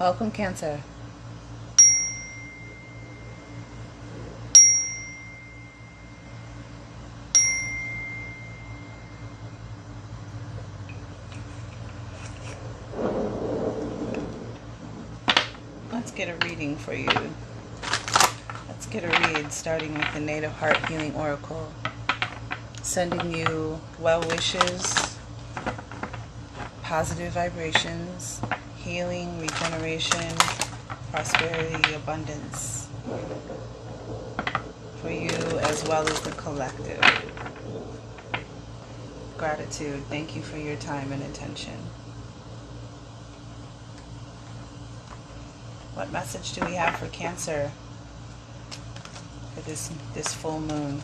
Welcome, Cancer. Let's get a reading for you. Let's get a read, starting with the Native Heart Healing Oracle. Sending you well wishes, positive vibrations, healing, regeneration, prosperity, abundance for you as well as the collective. Gratitude. Thank you for your time and attention. What message do we have for Cancer for this full moon?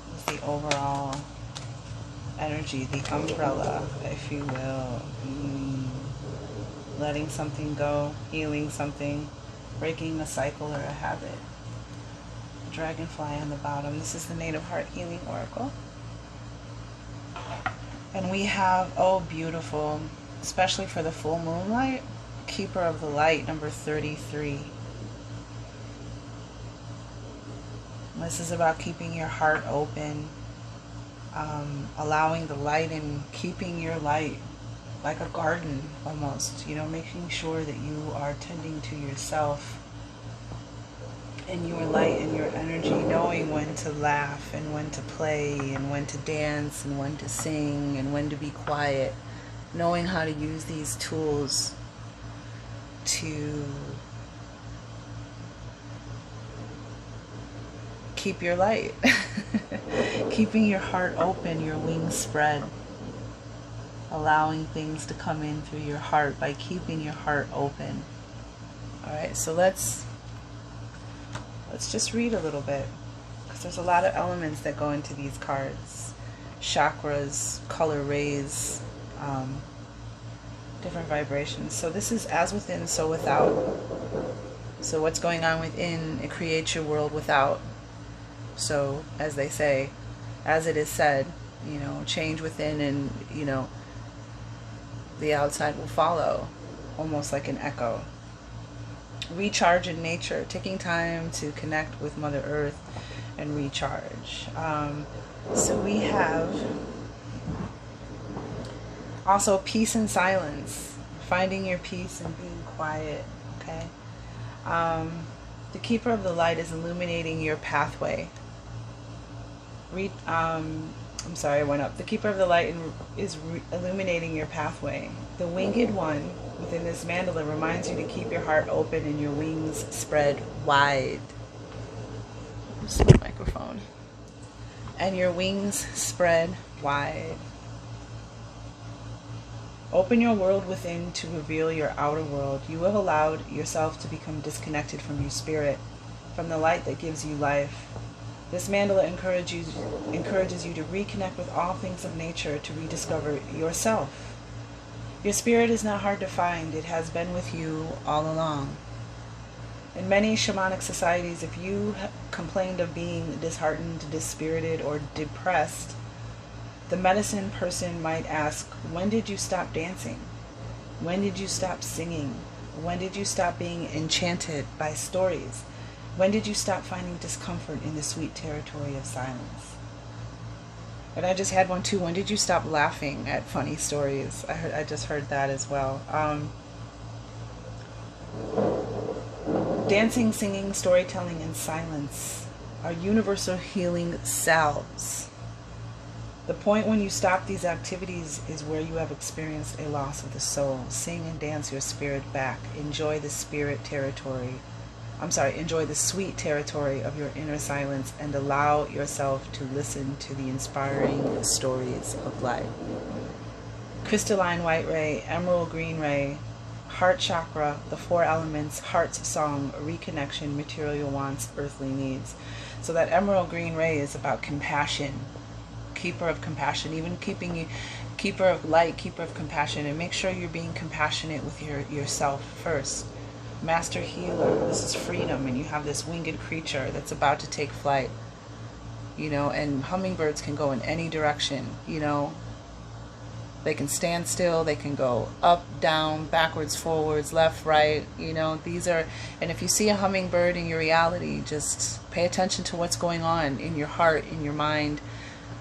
What's the overall energy, the umbrella, if you will? Letting something go, healing something, breaking a cycle or a habit. Dragonfly on the bottom. This is the Native Heart Healing Oracle. And we have, oh beautiful, especially for the full moonlight, Keeper of the Light, number 33. This is about keeping your heart open, allowing the light in, keeping your light like a garden almost, you know, making sure that you are tending to yourself and your light and your energy, knowing when to laugh and when to play and when to dance and when to sing and when to be quiet, knowing how to use these tools to keep your light. Keeping your heart open, your wings spread, allowing things to come in through your heart by keeping your heart open. Alright, so let's just read a little bit, because there's a lot of elements that go into these cards. Chakras, color rays, different vibrations. So this is as within, so without. So what's going on within, it creates your world without. So as they say, as it is said, you know, change within and, you know, the outside will follow, almost like an echo. Recharge in nature, taking time to connect with Mother Earth and recharge. So we have also peace and silence, finding your peace and being quiet. Okay. The Keeper of the Light is illuminating your pathway. I'm sorry, I went up. The Keeper of the Light is illuminating your pathway. The Winged One within this mandala reminds you to keep your heart open and your wings spread wide. Oops, my microphone. And your wings spread wide. Open your world within to reveal your outer world. You have allowed yourself to become disconnected from your spirit, from the light that gives you life. This mandala encourages you to reconnect with all things of nature, to rediscover yourself. Your spirit is not hard to find. It has been with you all along. In many shamanic societies, if you complained of being disheartened, dispirited, or depressed, the medicine person might ask, when did you stop dancing? When did you stop singing? When did you stop being enchanted by stories? When did you stop finding discomfort in the sweet territory of silence? And I just had one too. When did you stop laughing at funny stories? I just heard that as well. Dancing, singing, storytelling, and silence are universal healing salves. The point when you stop these activities is where you have experienced a loss of the soul. Sing and dance your spirit back. Enjoy the spirit territory. Enjoy the sweet territory of your inner silence and allow yourself to listen to the inspiring stories of life. Crystalline white ray, emerald green ray, heart chakra, the four elements, heart's song, reconnection, material wants, earthly needs. So that emerald green ray is about compassion, keeper of compassion, even keeping you, keeper of light, keeper of compassion, and make sure you're being compassionate with yourself first. Master healer, this is freedom, and you have this winged creature that's about to take flight, you know, and hummingbirds can go in any direction, you know. They can stand still, they can go up, down, backwards, forwards, left, right, you know, these are, and if you see a hummingbird in your reality, just pay attention to what's going on in your heart, in your mind,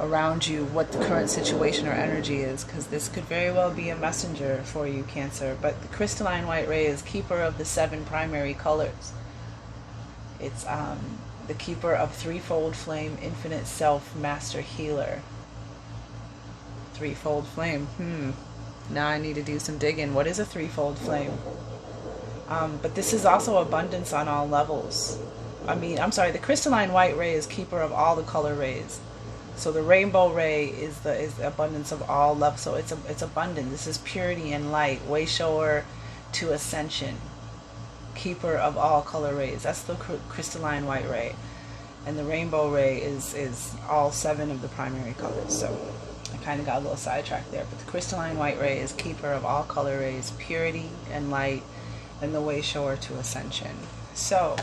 around you, what the current situation or energy is, because this could very well be a messenger for you, Cancer. But the crystalline white ray is keeper of the 7 primary colors. It's the keeper of threefold flame, infinite self, master healer. Threefold flame. Now I need to do some digging. What is a threefold flame? But this is also abundance on all levels. The crystalline white ray is keeper of all the color rays. So the rainbow ray is the abundance of all levels. So it's abundant. This is purity and light, way shower to ascension. Keeper of all color rays. That's the crystalline white ray. And the rainbow ray is all 7 of the primary colors. So I kind of got a little sidetracked there, but the crystalline white ray is keeper of all color rays, purity and light, and the way shower to ascension. So,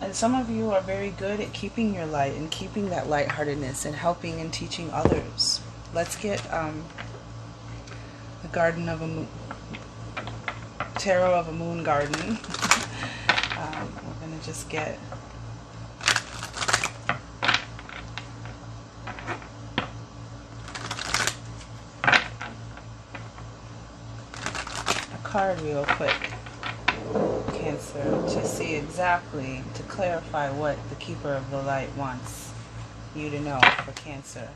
and some of you are very good at keeping your light and keeping that lightheartedness and helping and teaching others. Let's get the Garden of a Moon, Tarot of a Moon Garden. We're going to just get card real quick, Cancer, to see exactly, to clarify what the keeper of the light wants you to know for Cancer.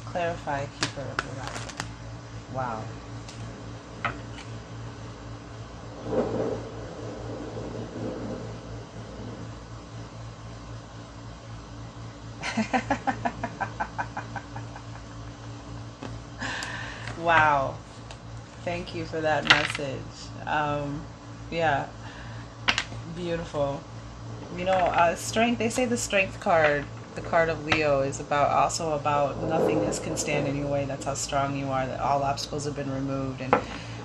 Clarify keeper of the light. Wow. Wow. Thank you for that message. Yeah, beautiful. You know, strength, they say the strength card, the card of Leo, is also about nothingness can stand in your way. That's how strong you are, that all obstacles have been removed. And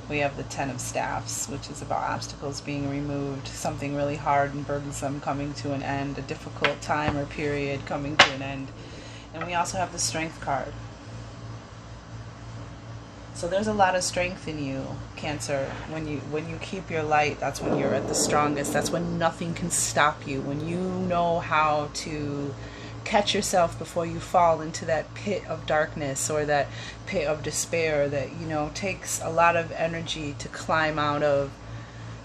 we have the 10 of Staffs, which is about obstacles being removed, something really hard and burdensome coming to an end, a difficult time or period coming to an end. And we also have the strength card. So there's a lot of strength in you, Cancer. When you keep your light, that's when you're at the strongest. That's when nothing can stop you. When you know how to catch yourself before you fall into that pit of darkness or that pit of despair that, you know, takes a lot of energy to climb out of.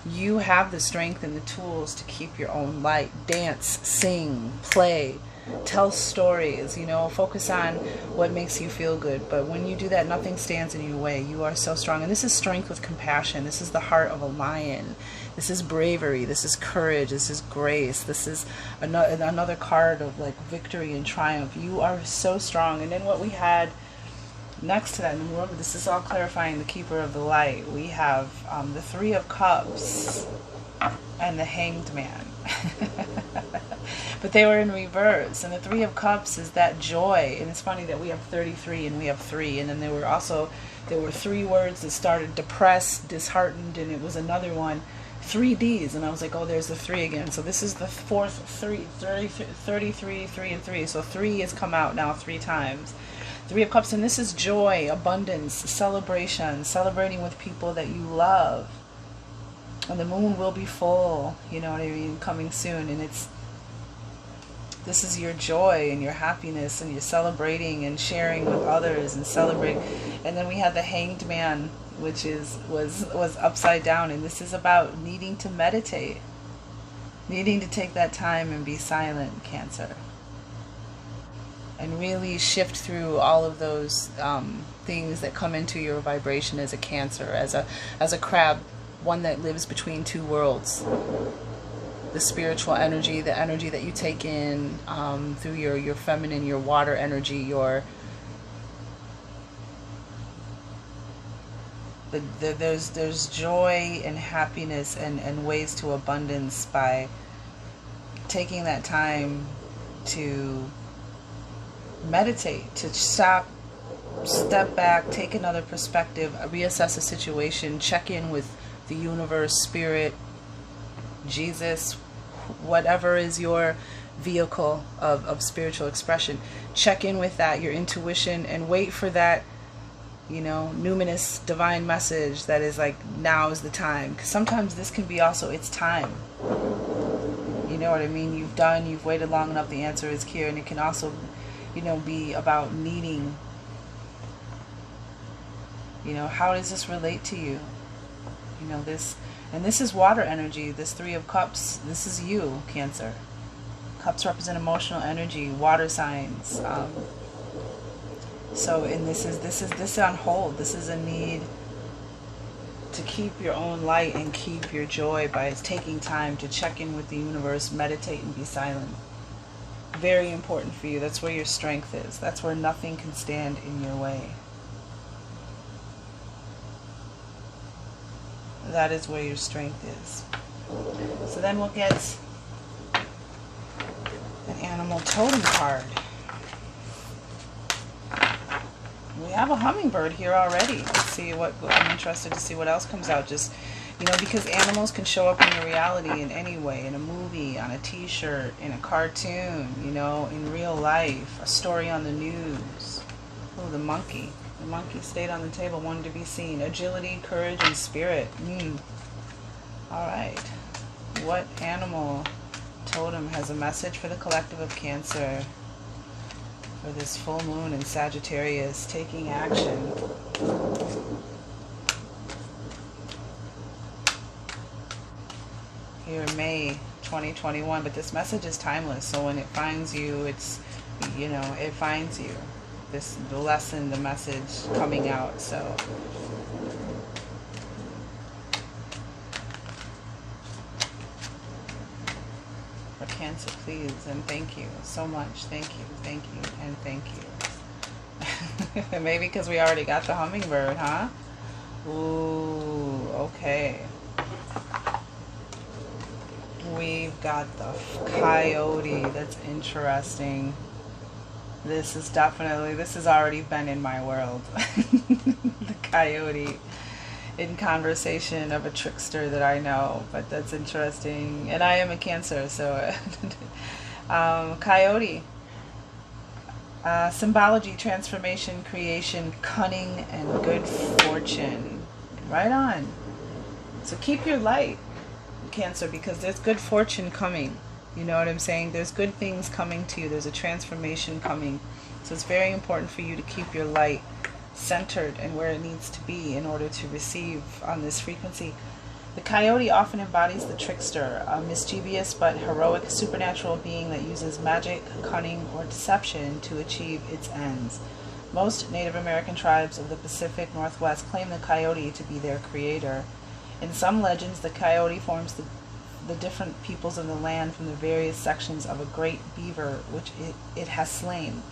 You have the strength and the tools to keep your own light. Dance, sing, play, tell stories, you know, focus on what makes you feel good. But when you do that, nothing stands in your way. You are so strong. And this is strength with compassion. This is the heart of a lion. This is bravery. This is courage. This is grace. This is another card of like victory and triumph. You are so strong. And then what we had next to that, and remember, this is all clarifying the keeper of the light. We have the 3 of Cups and the Hanged Man. But they were in reverse, and the 3 of Cups is that joy. And it's funny that we have 33 and we have 3, and then there were 3 words that started: depressed, disheartened, and it was another one, 3 Ds, and I was like, oh, there's the 3 again. So this is the 4th 33, 3 and 3. So 3 has come out now 3 times. 3 of Cups, and this is joy, abundance, celebration, celebrating with people that you love. And the moon will be full, you know what I mean, coming soon. And this is your joy and your happiness, and you're celebrating and sharing with others and celebrating. And then we had the Hanged Man, which was upside down, and this is about needing to meditate, needing to take that time and be silent, Cancer, and really shift through all of those things that come into your vibration as a Cancer, as a crab, one that lives between 2 worlds. The spiritual energy, the energy that you take in through your feminine, your water energy, there's joy and happiness and ways to abundance by taking that time to meditate, to stop, step back, take another perspective, reassess a situation, check in with the universe, spirit, Jesus, whatever is your vehicle of spiritual expression. Check in with that, your intuition, and wait for that, numinous divine message that is like, now is the time. Because sometimes this can be also, it's time. You know what I mean? You've waited long enough, the answer is here. And it can also, be about needing, how does this relate to you? This is water energy, this 3 of Cups. This is you, Cancer. Cups represent emotional energy, water signs. This is on hold. This is a need to keep your own light and keep your joy by taking time to check in with the universe, meditate, and be silent. Very important for you. That's where your strength is. That's where nothing can stand in your way. That is where your strength is. So then we'll get an animal totem card. We have a hummingbird here already. Let's see I'm interested to see what else comes out. Just, because animals can show up in your reality in any way, in a movie, on a t-shirt, in a cartoon, in real life, a story on the news. Oh, the monkey. The monkey stayed on the table, wanted to be seen. Agility, courage, and spirit. All right. What animal totem has a message for the collective of Cancer for this full moon in Sagittarius, taking action? Here, May 2021, but this message is timeless, so when it finds you, it's, it finds you. The lesson, the message coming out, so. For Cancer, please, and thank you so much. Thank you, and thank you. Maybe because we already got the hummingbird, huh? Ooh, okay. We've got the coyote. That's interesting. This has already been in my world. The coyote in conversation of a trickster that I know, but that's interesting. And I am a Cancer, so coyote. Symbology, transformation, creation, cunning, and good fortune. Right on. So keep your light, Cancer, because there's good fortune coming. You know what I'm saying? There's good things coming to you. There's a transformation coming. So it's very important for you to keep your light centered and where it needs to be in order to receive on this frequency. The coyote often embodies the trickster, a mischievous but heroic supernatural being that uses magic, cunning, or deception to achieve its ends. Most Native American tribes of the Pacific Northwest claim the coyote to be their creator. In some legends, the coyote forms the different peoples of the land from the various sections of a great beaver which it has slain.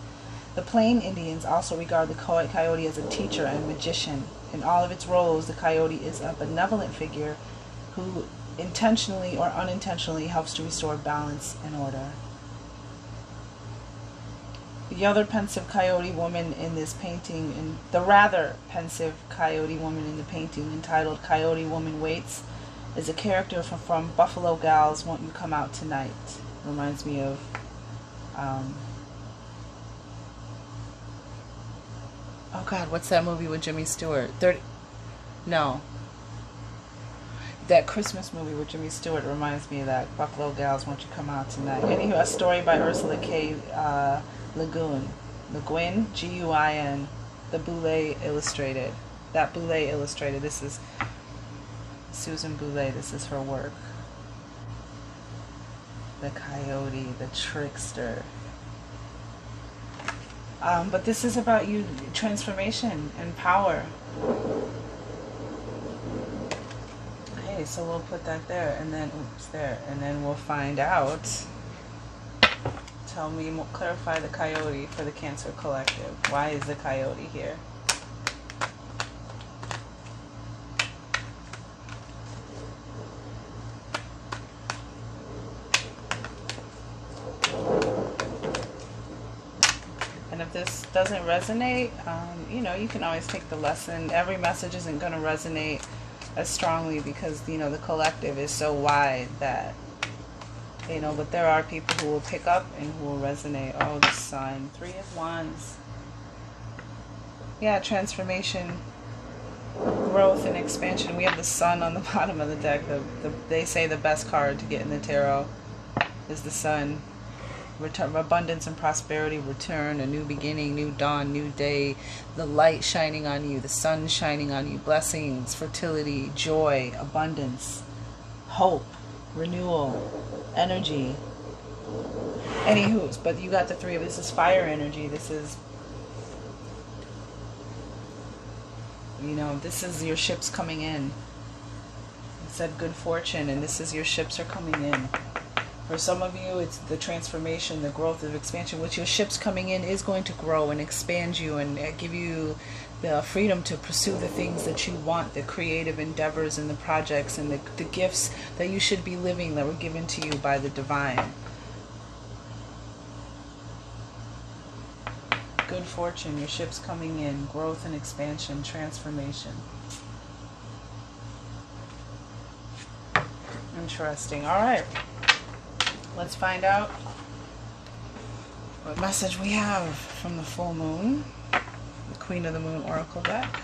The Plain Indians also regard the coyote as a teacher and magician. In all of its roles, the coyote is a benevolent figure who intentionally or unintentionally helps to restore balance and order. The other pensive coyote woman in this painting, and the rather pensive coyote woman in the painting entitled Coyote Woman Waits, is a character from Buffalo Gals, Won't You Come Out Tonight? Reminds me of oh God, what's that movie with Jimmy Stewart? That Christmas movie with Jimmy Stewart reminds me of that. Buffalo Gals, Won't You Come Out Tonight? Anyway, a story by Ursula K. Le Guin, G-U-I-N, the Boulay Illustrated. That Boulay Illustrated. This is Susan Boulay. This is her work. The coyote, the trickster. But this is about you, transformation and power. Okay, so we'll put that there, and then, and then we'll find out. Tell me, clarify the coyote for the Cancer Collective. Why is the coyote here? And if this doesn't resonate, you can always take the lesson. Every message isn't going to resonate as strongly because, the collective is so wide that You know, but there are people who will pick up and who will resonate. Oh, the Sun. 3 of Wands. Yeah, transformation, growth, and expansion. We have the Sun on the bottom of the deck. They say the best card to get in the tarot is the Sun. Return, abundance and prosperity, return, a new beginning, new dawn, new day, the light shining on you, the sun shining on you, blessings, fertility, joy, abundance, hope, renewal, energy. Anywho's, but you got the 3 of this is fire energy. This is, you know, this is your ships coming in. It said good fortune, and this is your ships are coming in. For some of you, it's the transformation, the growth, of expansion. With your ships coming in is going to grow and expand you and give you the freedom to pursue the things that you want, the creative endeavors and the projects and the gifts that you should be living that were given to you by the divine. Good fortune, your ships coming in, growth and expansion, transformation. Interesting. All right. Let's find out what message we have from the full moon, the Queen of the Moon Oracle deck.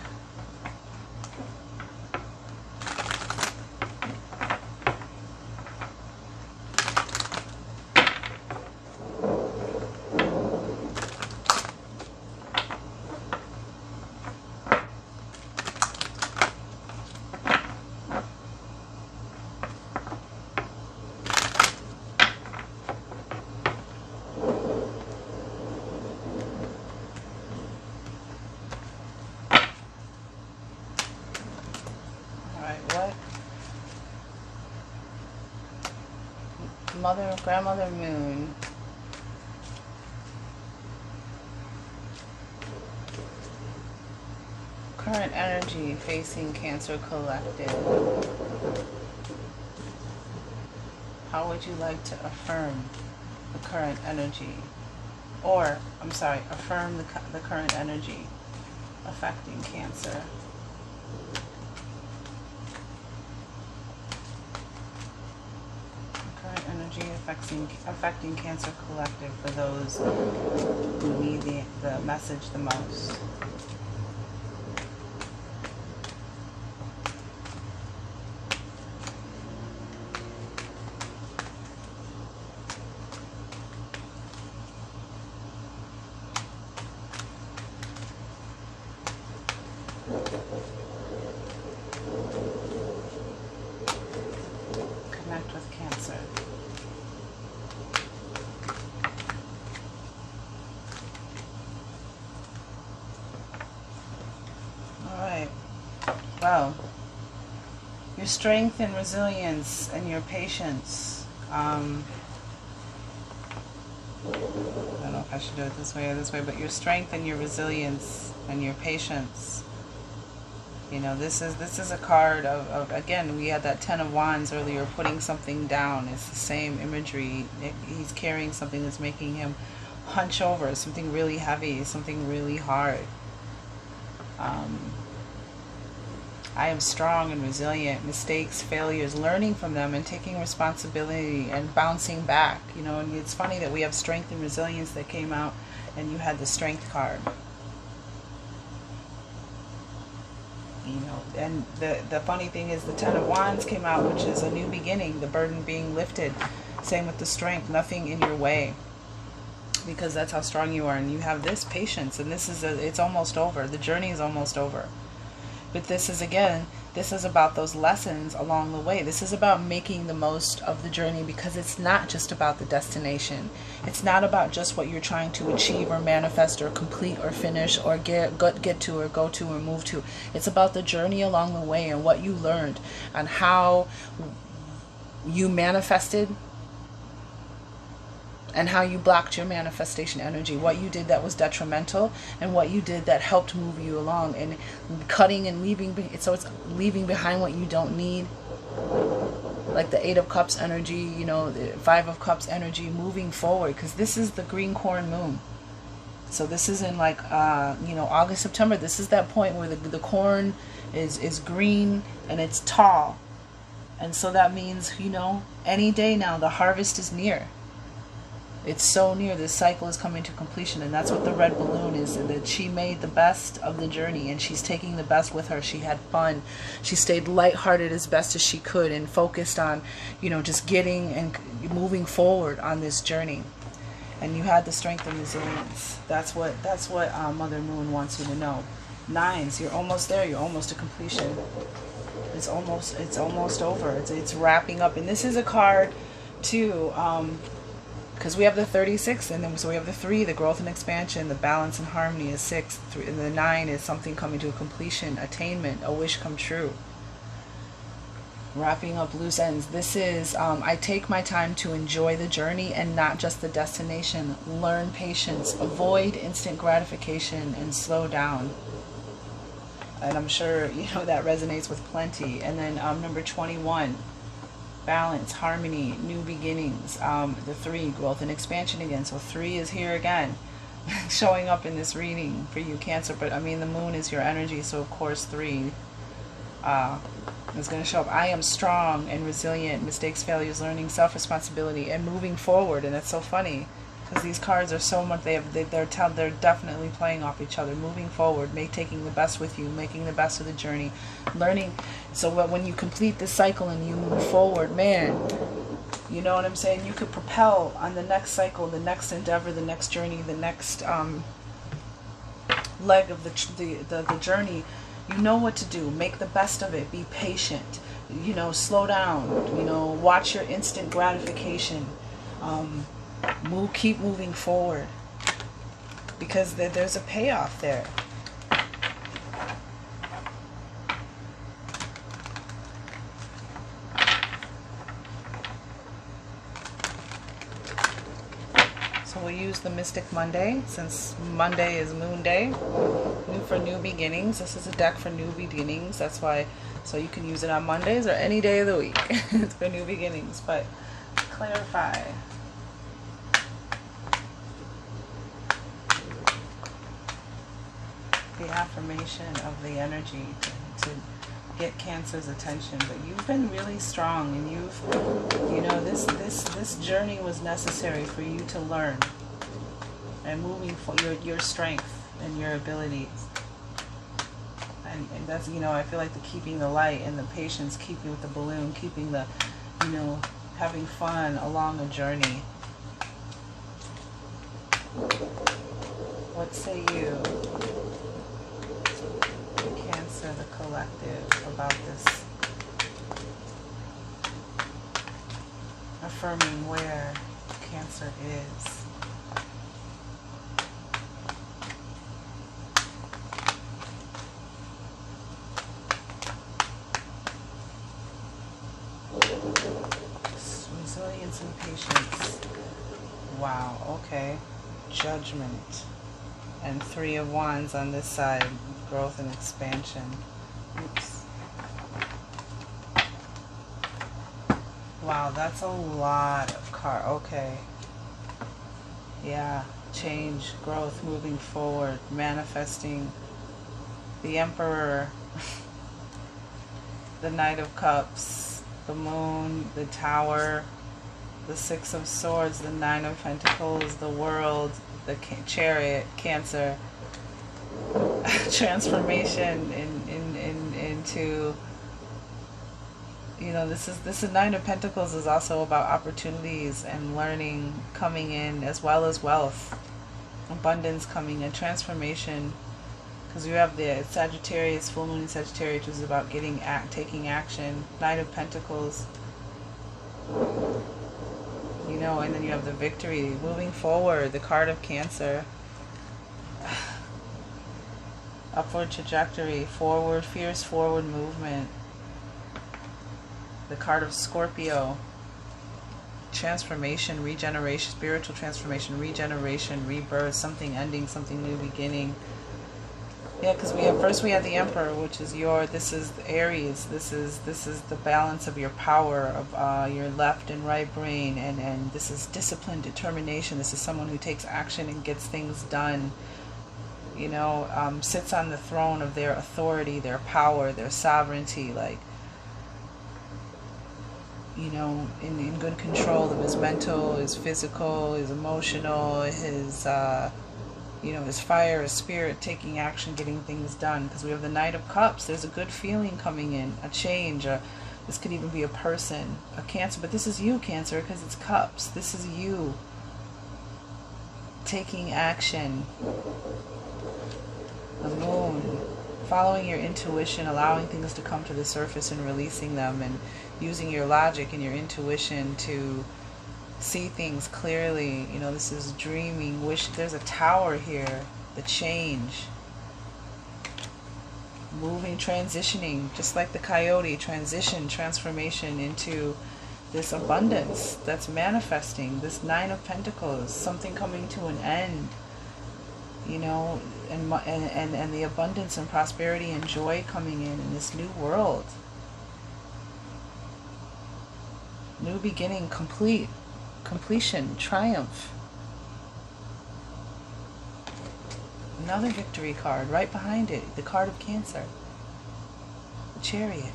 Grandmother Moon. Current energy facing Cancer Collective. How would you like to affirm the current energy? Or, I'm sorry, affirm the current energy affecting Cancer. Energy affecting Cancer Collective for those who need the message the most. Connect with Cancer. Well, your strength and resilience and your patience. I don't know if I should do it this way or this way, but your strength and your resilience and your patience. You know, this is a card of again, we had that 10 of Wands earlier, putting something down. It's the same imagery. He's carrying something that's making him hunch over, something really heavy, something really hard. I am strong and resilient. Mistakes, failures, learning from them and taking responsibility and bouncing back. You know, and it's funny that we have strength and resilience that came out and you had the strength card. You know, and the funny thing is the 10 of Wands came out, which is a new beginning, the burden being lifted. Same with the strength, nothing in your way. Because that's how strong you are. And you have this patience, and this is it's almost over. The journey is almost over. But this is, again, this is about those lessons along the way. This is about making the most of the journey, because it's not just about the destination. It's not about just what you're trying to achieve or manifest or complete or finish or get to or go to or move to. It's about the journey along the way and what you learned and how you manifested and how you blocked your manifestation energy, what you did that was detrimental and what you did that helped move you along, and cutting and leaving. So it's leaving behind what you don't need, like the 8 of Cups energy, you know, the 5 of Cups energy, moving forward, because this is the green corn moon. So this is in like you know, August, September. This is that point where the corn is green and it's tall. And so that means, you know, any day now, the harvest is near. It's so near. This cycle is coming to completion, and that's what the red balloon is. That she made the best of the journey, and she's taking the best with her. She had fun. She stayed lighthearted as best as she could, and focused on, you know, just getting and moving forward on this journey. And you had the strength and resilience. That's what Mother Moon wants you to know. Nines, you're almost there. You're almost to completion. It's almost over. It's wrapping up. And this is a card too. Because we have the 36, and then so we have the 3, the growth and expansion, the balance and harmony is 6, and the 9 is something coming to a completion, attainment, a wish come true. Wrapping up loose ends. This is, I take my time to enjoy the journey and not just the destination. Learn patience, avoid instant gratification, and slow down. And I'm sure, you know, that resonates with plenty. And then number 21. Balance, harmony, new beginnings. The 3, growth and expansion again. So 3 is here again, showing up in this reading for you, Cancer. But I mean, the moon is your energy, so of course 3 is going to show up. I am strong and resilient. Mistakes, failures, learning, self-responsibility, and moving forward. And it's so funny because these cards are so much. They're definitely playing off each other. Moving forward, taking the best with you, making the best of the journey, learning. So when you complete this cycle and you move forward, man, you know what I'm saying? You could propel on the next cycle, the next endeavor, the next journey, the next leg of the journey. You know what to do. Make the best of it. Be patient. You know, slow down. You know, watch your instant gratification. Keep moving forward, because there's a payoff there. So we'll use the Mystic Monday, since Monday is Moon Day. For new beginnings. This is a deck for new beginnings. That's why, so you can use it on Mondays or any day of the week. It's for new beginnings. But clarify. The affirmation of the energy to get Cancer's attention. But you've been really strong, and you know, this journey was necessary for you to learn and moving for your strength and your abilities. And that's, you know, I feel like the keeping the light and the patience, keeping with the balloon, keeping the, you know, having fun along a journey. What say you, Cancer, the collective, about this? Affirming where Cancer is. Resilience and patience. Wow, okay. Judgment. And 3 of Wands on this side. Growth and expansion. Oops. Wow, that's a lot of cards. Okay. Yeah. Change, growth, moving forward, manifesting. The Emperor. The Knight of Cups. The Moon. The Tower. The 6 of Swords. The 9 of Pentacles. The World. The Chariot. Cancer. Transformation into, you know, this is 9 of Pentacles is also about opportunities and learning coming in, as well as wealth, abundance coming in, transformation, because you have the Sagittarius, full moon in Sagittarius, which is about taking action. 9 of Pentacles, you know, and then you have the victory, moving forward, the card of Cancer. Upward trajectory, forward, fierce forward movement. The card of Scorpio, transformation, regeneration, spiritual transformation, regeneration, rebirth, something ending, something new beginning. Yeah, because we had the Emperor, which is this is Aries. This is the balance of your power, of your left and right brain, and this is discipline, determination. This is someone who takes action and gets things done. You know, sits on the throne of their authority, their power, their sovereignty. Like, you know, in good control of his mental, his physical, his emotional, his, you know, his fire, his spirit, taking action, getting things done. Because we have the Knight of Cups. There's a good feeling coming in, a change. This could even be a person, a Cancer. But this is you, Cancer, because it's Cups. This is you taking action. The Moon. Following your intuition, allowing things to come to the surface and releasing them, and using your logic and your intuition to see things clearly. You know, this is dreaming, wish. There's a tower here. The change. Moving, transitioning, just like the coyote, transition, transformation into this abundance that's manifesting. This Nine of Pentacles, something coming to an end. You know, and the abundance and prosperity and joy coming in this new world. New beginning, completion, triumph. Another victory card right behind it, the card of Cancer. The Chariot.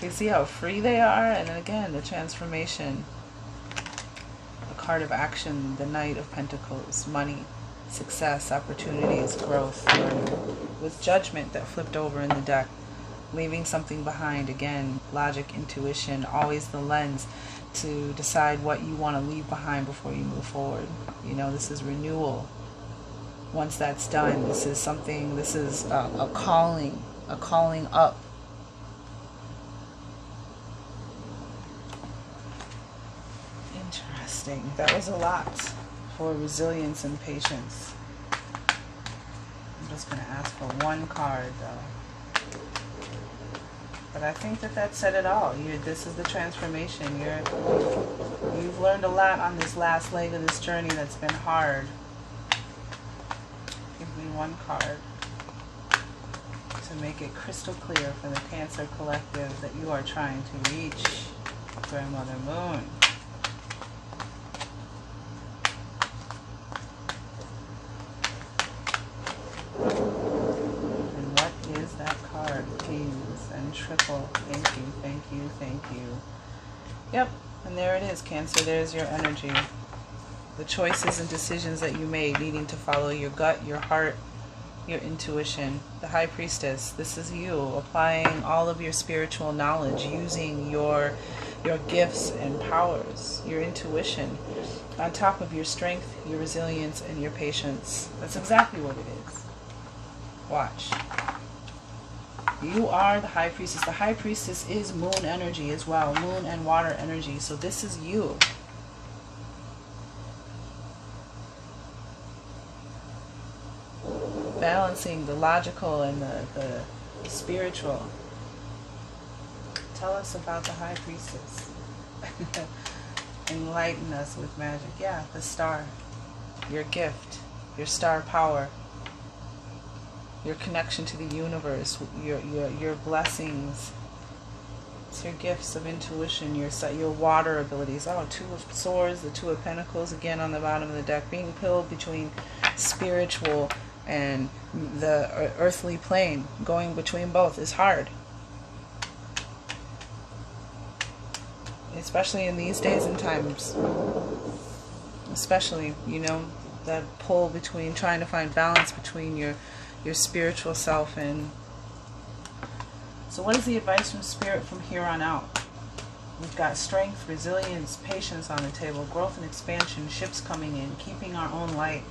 You see how free they are? And then again, the transformation. Card of action, the Knight of Pentacles, money, success, opportunities, growth, learning, with Judgment that flipped over in the deck, leaving something behind. Again, logic, intuition, always the lens to decide what you want to leave behind before you move forward. You know, this is renewal. Once that's done, this is something, this is a calling up. Interesting. That was a lot for resilience and patience. I'm just going to ask for one card, though. But I think that said it all. This is the transformation. You've learned a lot on this last leg of this journey that's been hard. Give me one card to make it crystal clear for the Cancer collective that you are trying to reach, Grandmother Moon. Kings and triple. Thank you, thank you, thank you. Yep, and there it is, Cancer. There's your energy. The choices and decisions that you made, needing to follow your gut, your heart, your intuition. The High Priestess. This is you applying all of your spiritual knowledge, using your gifts and powers, your intuition, on top of your strength, your resilience, and your patience. That's exactly what it is. Watch. You are the High Priestess. The High Priestess is moon energy as well. Moon and water energy. So this is you. Balancing the logical and the spiritual. Tell us about the High Priestess. Enlighten us with magic. Yeah, the star. Your gift. Your star power. Your connection to the universe, your blessings, it's your gifts of intuition, your water abilities. Oh, Two of Swords, the Two of Pentacles, again on the bottom of the deck, being pilled between spiritual and the earthly plane. Going between both is hard. Especially in these days and times. Especially, you know, that pull between trying to find balance between your spiritual self. And so what is the advice from Spirit from here on out? We've got strength, resilience, patience on the table, growth and expansion, ships coming in, keeping our own light.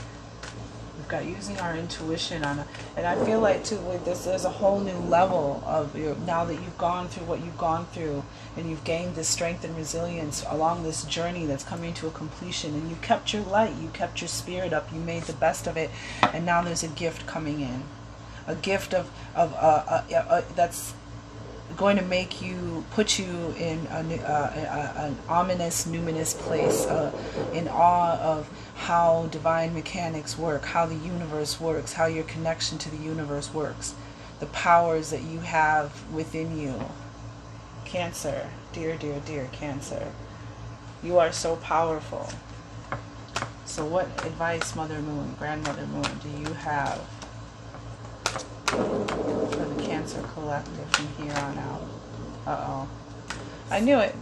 We've got using our intuition on and I feel like too with this there's a whole new level of now that you've gone through what you've gone through and you've gained this strength and resilience along this journey that's coming to a completion, and you kept your light, you kept your spirit up, you made the best of it, and now there's a gift coming in, a gift of that's going to make you, put you in an ominous, numinous place, in awe of how divine mechanics work, how the universe works, how your connection to the universe works, the powers that you have within you. Cancer, dear, dear, dear Cancer, you are so powerful. So what advice, Mother Moon, Grandmother Moon, do you have for the Cancer collective from here on out? Uh-oh. I knew it.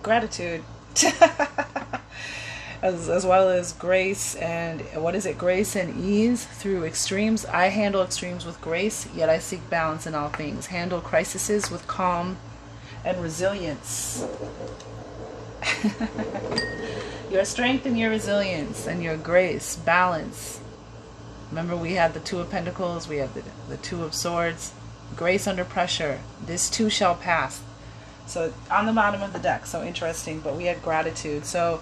Gratitude. as well as grace and, what is it? Grace and ease through extremes. I handle extremes with grace, yet I seek balance in all things. Handle crises with calm and resilience. Your strength and your resilience and your grace, balance. Remember, we had the Two of Pentacles, we have the Two of Swords. Grace under pressure. This too shall pass. So on the bottom of the deck, so interesting, but we had gratitude. So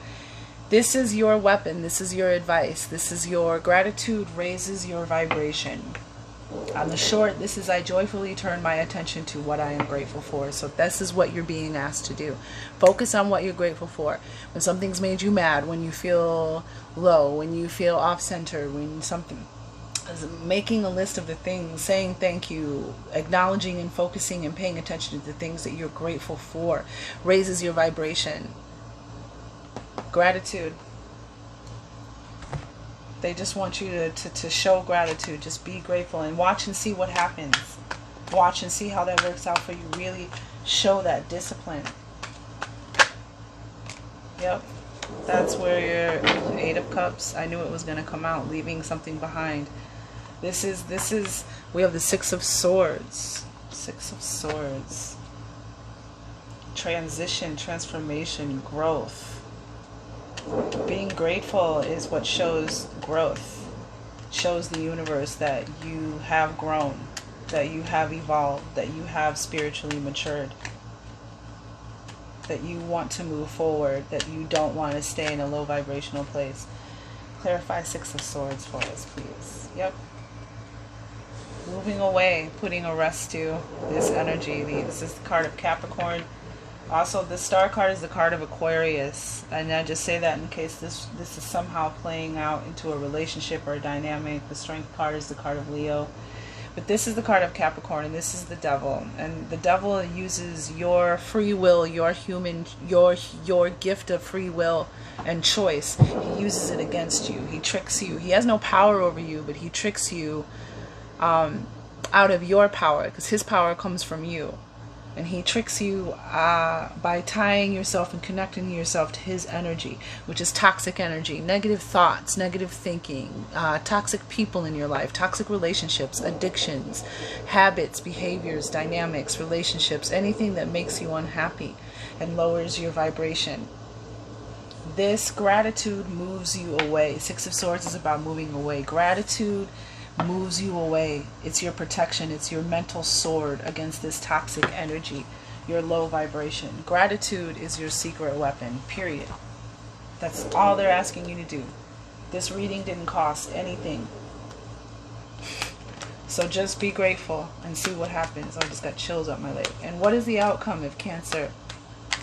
this is your weapon, this is your advice, this is your gratitude raises your vibration. On the short, this is I joyfully turn my attention to what I am grateful for. So this is what you're being asked to do. Focus on what you're grateful for. When something's made you mad, when you feel low, when you feel off-center, when something is making a list of the things, saying thank you, acknowledging and focusing and paying attention to the things that you're grateful for raises your vibration. Gratitude. They just want you to show gratitude. Just be grateful and watch and see what happens. Watch and see how that works out for you. Really show that discipline. Yep. That's where your Eight of Cups, I knew it was going to come out, leaving something behind. This is, we have the Six of Swords. Six of Swords. Transition, transformation, growth. Being grateful is what shows growth, shows the universe that you have grown, that you have evolved, that you have spiritually matured, that you want to move forward, that you don't want to stay in a low vibrational place. Clarify Six of Swords for us, please. Yep. Moving away, putting a rest to this energy. This is the card of Capricorn. Also, the star card is the card of Aquarius, and I just say that in case this is somehow playing out into a relationship or a dynamic. The strength card is the card of Leo, but this is the card of Capricorn, and this is the devil. And the devil uses your free will, your gift of free will and choice. He uses it against you. He tricks you. He has no power over you, but he tricks you out of your power, because his power comes from you. And he tricks you by tying yourself and connecting yourself to his energy, which is toxic energy, negative thoughts, negative thinking, toxic people in your life, toxic relationships, addictions, habits, behaviors, dynamics, relationships, anything that makes you unhappy and lowers your vibration. This gratitude moves you away. Six of Swords is about moving away. Gratitude moves you away. It's your protection. It's your mental sword against this toxic energy, your low vibration. Gratitude is your secret weapon, period. That's all they're asking you to do. This reading didn't cost anything. So just be grateful and see what happens. I just got chills up my leg. And what is the outcome if Cancer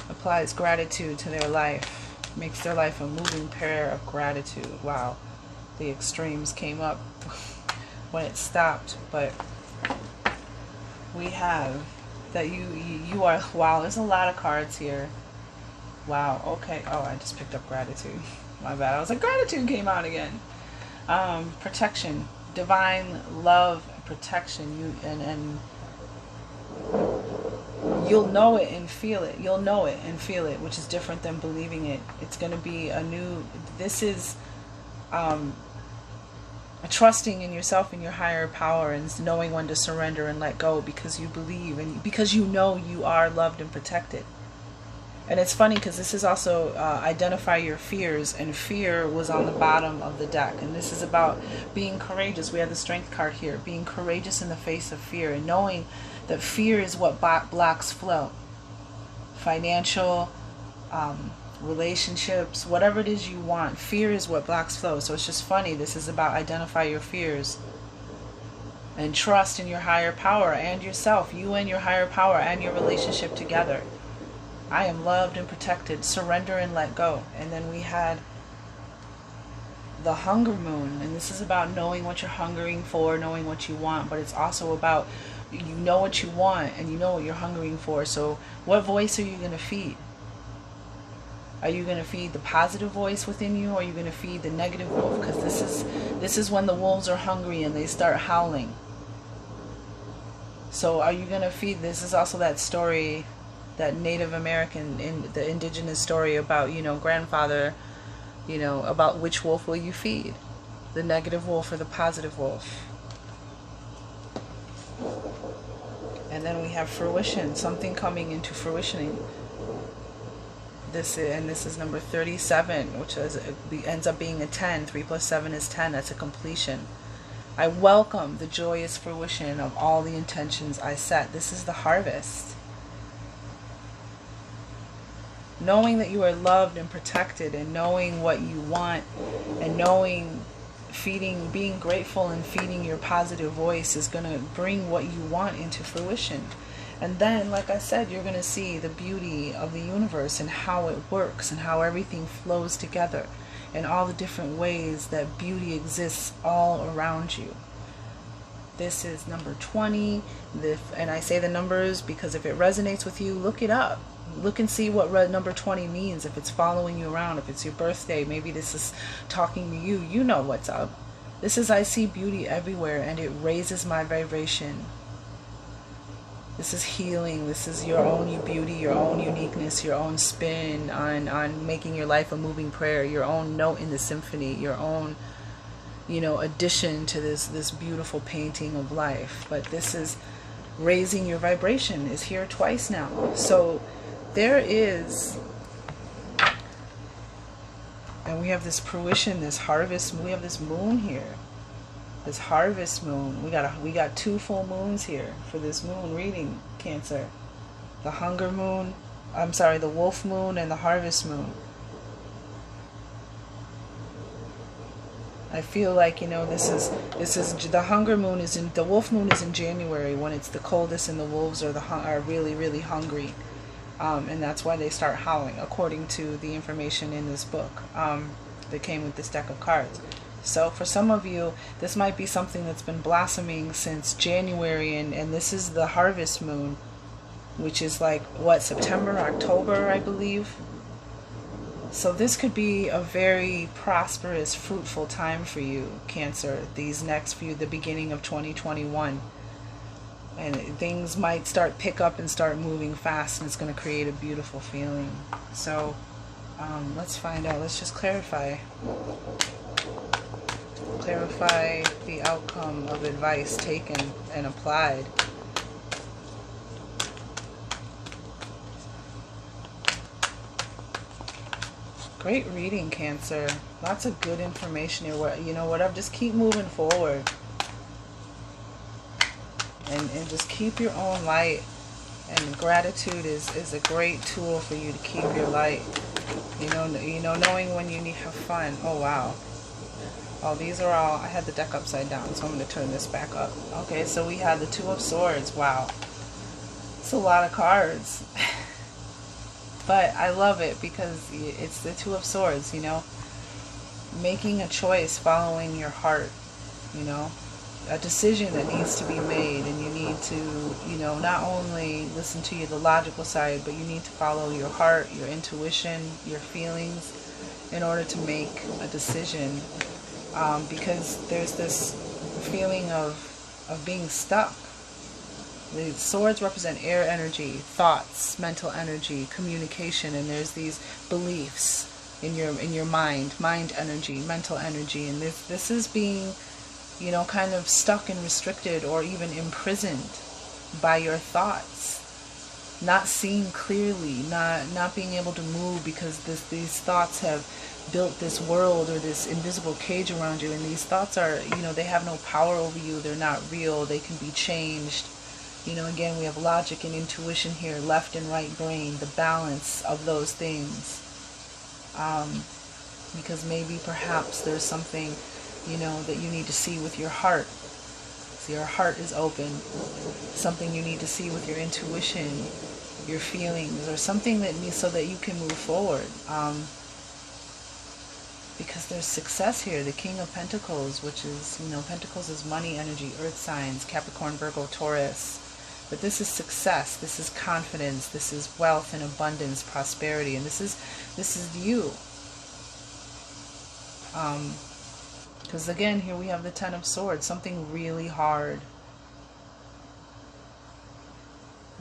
applies gratitude to their life? Makes their life a moving prayer of gratitude. Wow. The extremes came up when it stopped, but we have that you are, wow, there's a lot of cards here. Wow. Okay. Oh, I just picked up gratitude. My bad. I was like, gratitude came out again. Protection, divine love, protection. And you'll know it and feel it. You'll know it and feel it, which is different than believing it. It's going to be a new, this is trusting in yourself and your higher power, and knowing when to surrender and let go, because you believe and because you know you are loved and protected. And it's funny because this is also identify your fears, and fear was on the bottom of the deck, and this is about being courageous. We have the strength card here, being courageous in the face of fear, and knowing that fear is what blocks flow. Financial, relationships, whatever it is you want, fear is what blocks flow. So it's just funny, this is about identify your fears and trust in your higher power and yourself, you and your higher power and your relationship together. I am loved and protected. Surrender and let go. And then we had the hunger moon, and this is about knowing what you're hungering for, knowing what you want, but it's also about you know what you want and you know what you're hungering for. So what voice are you going to feed? Are you going to feed the positive voice within you, or are you going to feed the negative wolf? Because this is when the wolves are hungry and they start howling. So are you going to feed, this is also that story that Native American, in the indigenous story about, grandfather, about which wolf will you feed, the negative wolf or the positive wolf. And then we have fruition, something coming into fruition. This is number 37, which ends up being a 10. 3 plus 7 is 10. That's a completion. I welcome the joyous fruition of all the intentions I set. This is the harvest. Knowing that you are loved and protected, and knowing what you want, and being grateful and feeding your positive voice is going to bring what you want into fruition. And then, like I said, you're going to see the beauty of the universe and how it works and how everything flows together and all the different ways that beauty exists all around you. This is number 20. And I say the numbers because if it resonates with you, look it up. Look and see what number 20 means. If it's following you around, if it's your birthday, maybe this is talking to you. You know what's up. This is, I see beauty everywhere, and it raises my vibration. This is healing. This is your own beauty, your own uniqueness, your own spin on making your life a moving prayer, your own note in the symphony, your own, addition to this beautiful painting of life. But this is raising your vibration, is here twice now. So there is, and we have this fruition, this harvest. We have this moon here, this harvest moon. We got 2 full moons here for this moon reading, Cancer. The hunger moon, the wolf moon, and the harvest moon. I feel like, this is the hunger moon the wolf moon is in January, when it's the coldest and the wolves are really, really hungry. And that's why they start howling, according to the information in this book that came with this deck of cards. So for some of you, this might be something that's been blossoming since January, and this is the harvest moon, which is like, September, October, I believe. So this could be a very prosperous, fruitful time for you, Cancer, the beginning of 2021. And things might pick up and start moving fast, and it's going to create a beautiful feeling. So let's find out. Let's just clarify the outcome of advice taken and applied. Great reading, Cancer. Lots of good information here. You know what? Just keep moving forward. And just keep your own light. And gratitude is a great tool for you to keep your light. Knowing when you need to have fun. Oh, wow. Oh, these are all, I had the deck upside down, so I'm going to turn this back up. Okay, so we have the 2 of Swords. Wow. It's a lot of cards. But I love it because it's the 2 of Swords, making a choice, following your heart, a decision that needs to be made, and you need to, not only listen to the logical side, but you need to follow your heart, your intuition, your feelings in order to make a decision, because there's this feeling of being stuck. The swords represent air energy, thoughts, mental energy, communication, and there's these beliefs in your mind energy, mental energy, and this is being, kind of stuck and restricted or even imprisoned by your thoughts, not seeing clearly, not being able to move because these thoughts have built this world or this invisible cage around you, and these thoughts are, they have no power over you, they're not real, they can be changed. Again, we have logic and intuition here, left and right brain, the balance of those things. Because maybe perhaps there's something, that you need to see with your heart. So your heart is open. Something you need to see with your intuition, your feelings, or something that needs so that you can move forward. Because there's success here. The King of Pentacles, which is, Pentacles is money energy, earth signs, Capricorn, Virgo, Taurus. But this is success, this is confidence, this is wealth and abundance, prosperity, and this is you. Because again, here we have the 10 of Swords, something really hard.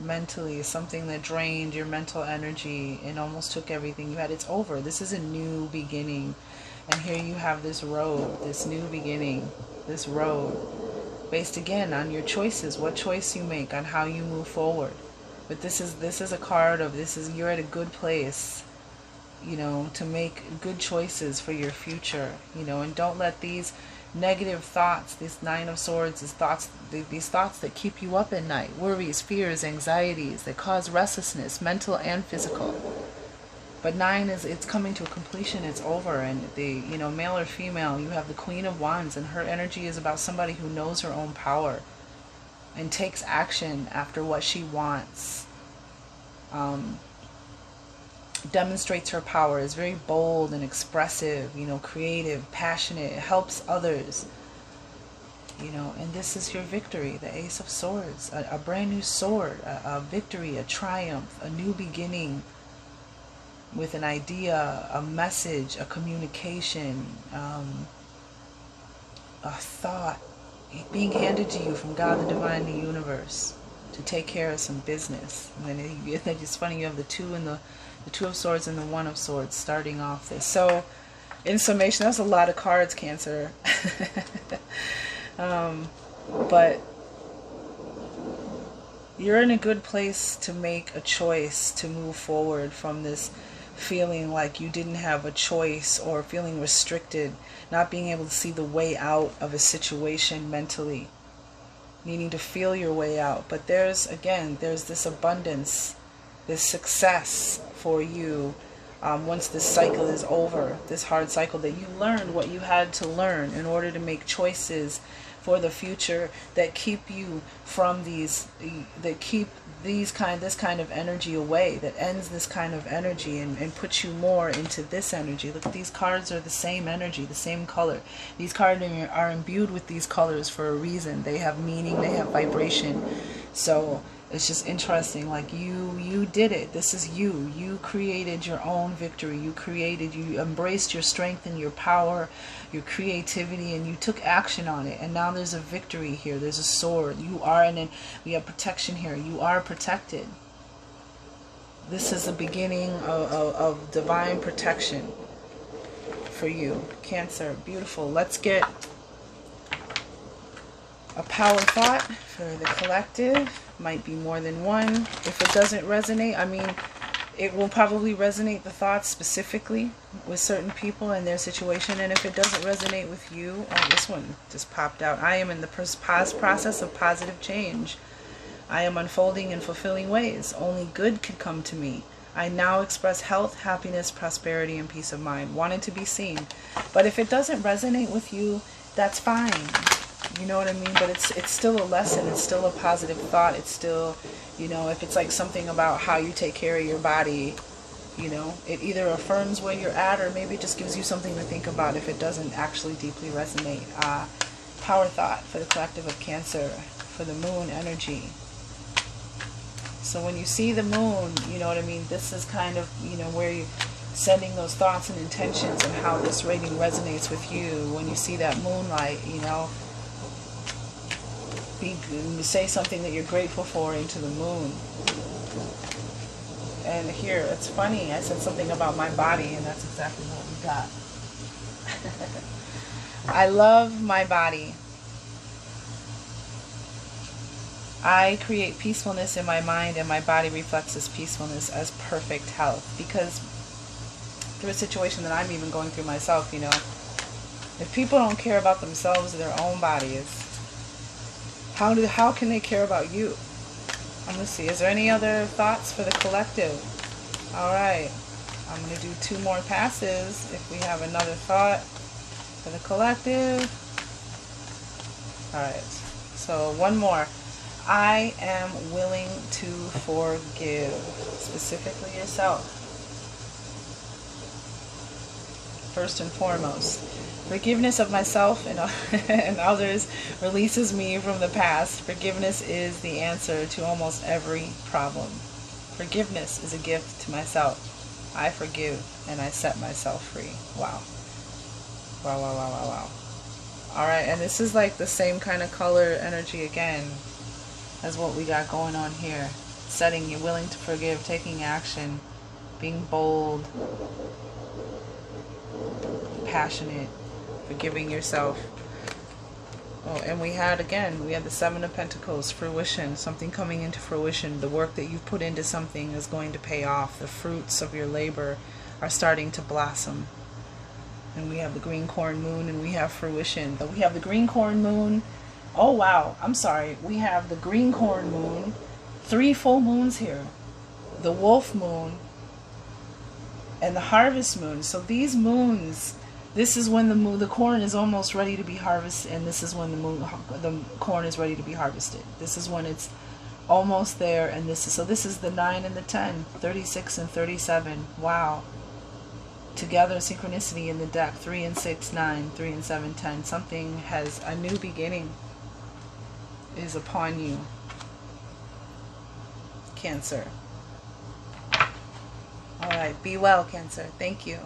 mentally, something that drained your mental energy and almost took everything you had. It's over. This is a new beginning. And here you have this road, this new beginning, this road, based again on your choices, what choice you make, on how you move forward. But this is a card of you're at a good place, you know, to make good choices for your future, you know, and don't let these negative thoughts, this Nine of Swords, these thoughts that keep you up at night, worries, fears, anxieties, that cause restlessness, mental and physical. But 9 it's coming to a completion, it's over. And you know, male or female, you have the Queen of Wands, and her energy is about somebody who knows her own power and takes action after what she wants. Demonstrates her power, is very bold and expressive, you know, creative, passionate, helps others, you know. And this is your victory, the Ace of Swords, a brand new sword, a victory, a triumph, a new beginning with an idea, a message, a communication, a thought being handed to you from God, the divine, the universe, to take care of some business. And then it's funny, you have the Two of Swords and the One of Swords starting off this. So in summation, that's a lot of cards, Cancer. But you're in a good place to make a choice to move forward from this feeling like you didn't have a choice, or feeling restricted, not being able to see the way out of a situation mentally, needing to feel your way out. But there's this abundance, this success for you once this cycle is over, this hard cycle, that you learned what you had to learn in order to make choices for the future that keep you from this kind of energy away, that ends this kind of energy and puts you more into this energy. Look, these cards are the same energy, the same color. These cards are imbued with these colors for a reason. They have meaning, they have vibration. So it's just interesting, like you did it. This is you. You created your own victory. You embraced your strength and your power, your creativity, and you took action on it. And now there's a victory here. There's a sword. You are, and then we have protection here. You are protected. This is the beginning of divine protection for you, Cancer. Beautiful. Let's get a power thought for the collective. Might be more than one. If it doesn't resonate, I mean, it will probably resonate, the thoughts specifically with certain people and their situation. And if it doesn't resonate with you, oh, this one just popped out. I am in the process of positive change. I am unfolding in fulfilling ways. Only good can come to me. I now express health, happiness, prosperity, and peace of mind. Wanted to be seen. But if it doesn't resonate with you, that's fine. You know what I mean? But it's still a lesson. It's still a positive thought. It's still, you know, if it's like something about how you take care of your body, you know, it either affirms where you're at, or maybe it just gives you something to think about if it doesn't actually deeply resonate. Power thought for the collective of Cancer, for the moon energy. So when you see the moon, you know what I mean, this is kind of, you know, where you're sending those thoughts and intentions and how this reading resonates with you. When you see that moonlight, you know, say something that you're grateful for into the moon. And here, it's funny, I said something about my body, and that's exactly what we got. I love my body. I create peacefulness in my mind, and my body reflects this peacefulness as perfect health. Because through a situation that I'm even going through myself, you know, if people don't care about themselves or their own bodies, how can they care about you? I'm going to see. Is there any other thoughts for the collective? All right. I'm going to do 2 more passes if we have another thought for the collective. All right. So one more. I am willing to forgive. Specifically yourself. First and foremost. Forgiveness of myself and others releases me from the past. Forgiveness is the answer to almost every problem. Forgiveness is a gift to myself. I forgive and I set myself free. Wow. Wow, wow, wow, wow, wow. Alright, and this is like the same kind of color energy again as what we got going on here. setting. You're willing to forgive, taking action, being bold, passionate, forgiving yourself. Oh, and we had the Seven of Pentacles, fruition, something coming into fruition. The work that you've put into something is going to pay off. The fruits of your labor are starting to blossom. And we have the green corn moon, and we have fruition. But we have the green corn moon. Oh, wow. I'm sorry. We have the green corn moon. 3 full moons here. The wolf moon and the harvest moon. So these moons, this is when the corn is almost ready to be harvested, and this is when the corn is ready to be harvested. This is when it's almost there, and this is the 9 and the 10, 36 and 37. Wow. Together, synchronicity in the deck, 3 and 6, 9, 3 and 7, 10. Something has a new beginning is upon you, Cancer. All right, be well, Cancer. Thank you.